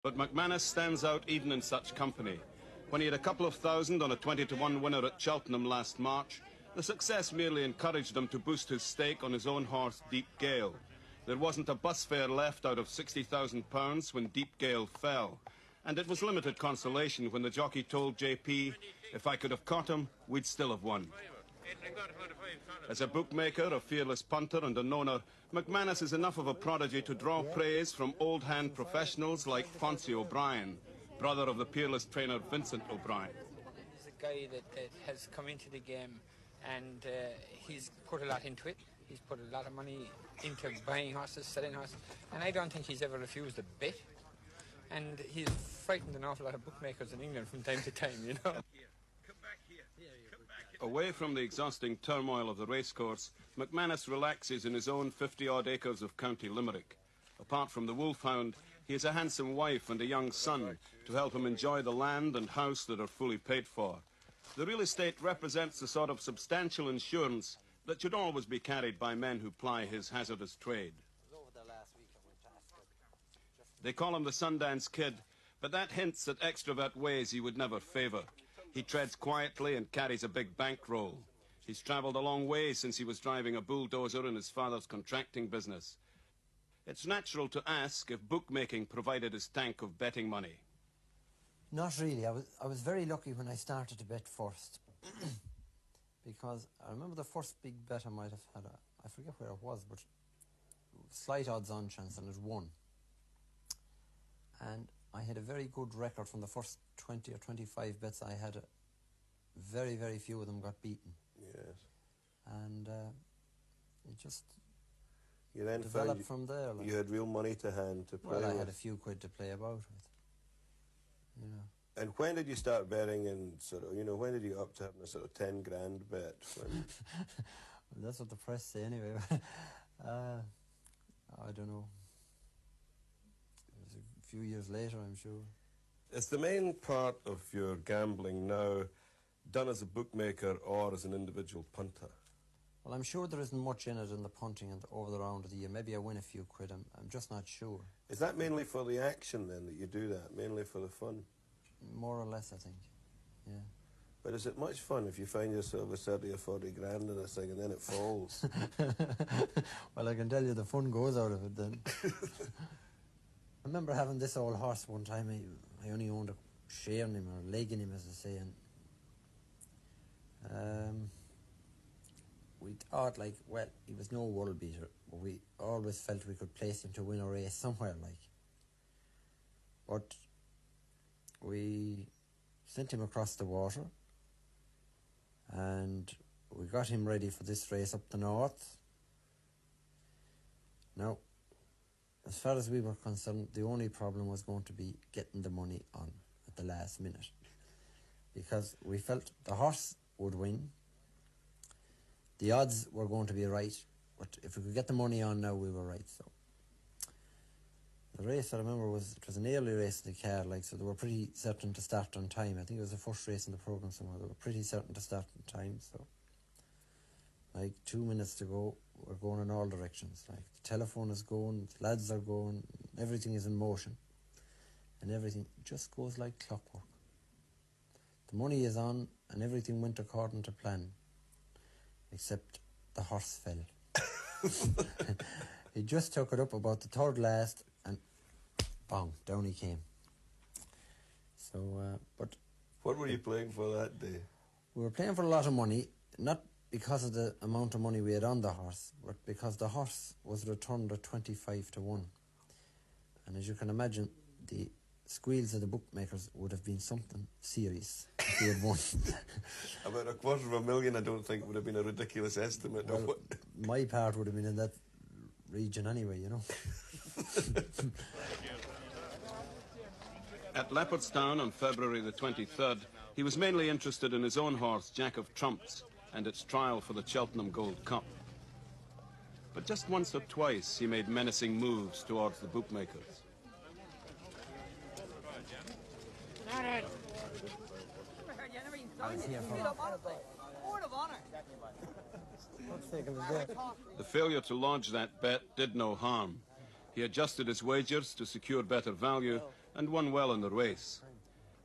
But McManus stands out even in such company. When he had a couple of thousand on a 20-to-1 winner at Cheltenham last March, the success merely encouraged him to boost his stake on his own horse, Deep Gale. There wasn't a bus fare left out of £60,000 when Deep Gale fell. And it was limited consolation when the jockey told JP, if I could have caught him, we'd still have won. As a bookmaker, a fearless punter and a knower, McManus is enough of a prodigy to draw praise from old-hand professionals like Fonzie O'Brien, brother of the peerless trainer Vincent O'Brien. He's a guy that has come into the game and he's put a lot into it. He's put a lot of money into buying horses, selling horses, and I don't think he's ever refused a bit. And he's frightened an awful lot of bookmakers in England from time to time, you know. Away from the exhausting turmoil of the racecourse, McManus relaxes in his own 50-odd acres of County Limerick. Apart from the wolfhound, he has a handsome wife and a young son to help him enjoy the land and house that are fully paid for. The real estate represents the sort of substantial insurance that should always be carried by men who ply his hazardous trade. They call him the Sundance Kid, but that hints at extravert ways he would never favour. He treads quietly and carries a big bankroll. He's travelled a long way since he was driving a bulldozer in his father's contracting business. It's natural to ask if bookmaking provided his tank of betting money. Not really. I was very lucky when I started to bet first. Because I remember the first big bet I might have had, I forget where it was, but slight odds-on chance, and it won. And I had a very good record from the first 20 or 25 bets I had. Very, very few of them got beaten. Yes. And it just you then developed from there. Like, you had real money to hand to play with. Well, I had a few quid to play about with, you know. And when did you start betting and sort of, you know, when did you up to having a sort of 10 grand bet? When... Well, that's what the press say anyway. I don't know. It was a few years later, I'm sure. Is the main part of your gambling now done as a bookmaker or as an individual punter? Well, I'm sure there isn't much in it in the punting and over the round of the year. Maybe I win a few quid. I'm just not sure. Is that mainly for the action then that you do that? Mainly for the fun? More or less, I think. Yeah. But is it much fun if you find yourself with 30 or 40 grand in this thing and then it falls? Well, I can tell you the fun goes out of it then. I remember having this old horse one time. I only owned a share in him, or a leg in him, as I say, and we thought, like, well, he was no world beater, but we always felt we could place him to win a race somewhere, like. But we sent him across the water, and we got him ready for this race up the north. Now, as far as we were concerned, the only problem was going to be getting the money on at the last minute, because we felt the horse would win. The odds were going to be right, but if we could get the money on now, we were right. So the race, I remember, it was an early race in the car, like, so they were pretty certain to start on time. I think it was the first race in the programme somewhere. They were pretty certain to start on time, so like 2 minutes to go, we're going in all directions. Like, the telephone is going, the lads are going, everything is in motion, and everything just goes like clockwork. The money is on, and everything went according to plan, except the horse fell. He just took it up about the third last, and bang, down he came. So, but... What were you playing for that day? We were playing for a lot of money, not because of the amount of money we had on the horse, but because the horse was returned at 25 to 1. And as you can imagine, the squeals of the bookmakers would have been something serious if he had won. About $250,000, I don't think, would have been a ridiculous estimate. Well, my part would have been in that region anyway, you know. At Leopardstown on February the 23rd, he was mainly interested in his own horse, Jack of Trumps, and its trial for the Cheltenham Gold Cup. But just once or twice he made menacing moves towards the bookmakers. The failure to lodge that bet did no harm. He adjusted his wagers to secure better value, and won well in the race.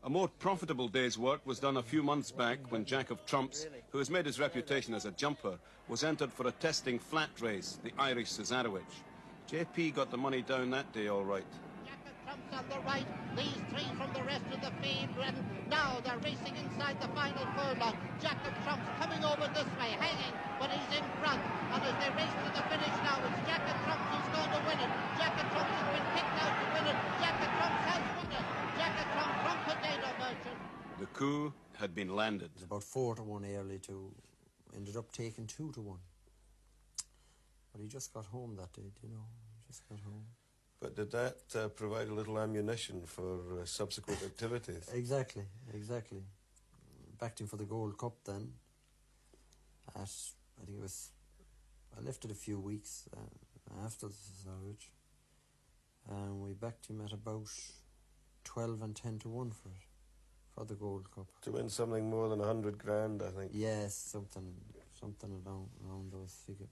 A more profitable day's work was done a few months back when Jack of Trumps, who has made his reputation as a jumper, was entered for a testing flat race, the Irish Cesarewitch. JP got the money down that day all right. Jack of Trumps on the right, these three from the rest of the field, and now they're racing inside the final furlong. Jack of Trumps coming over this way, hanging, but he's in front. And as they race to the finish now, it's Jack of Trumps who's going to win it. Jack of Trumps has been picked out to win it. Jack of Trumps has won it. Jack of Trumps from Potato Merchant. The coup had been landed. It was about 4-1 early to, ended up taking 2-1. But he just got home that day, you know, he just got home. But did that provide a little ammunition for subsequent activities? Exactly. Backed him for the Gold Cup then. I think it was, I left it a few weeks after the Cesarewitch. And we backed him at about 12 and 10-1 for the Gold Cup. To win something more than 100 grand, I think. Yes, something around those figures.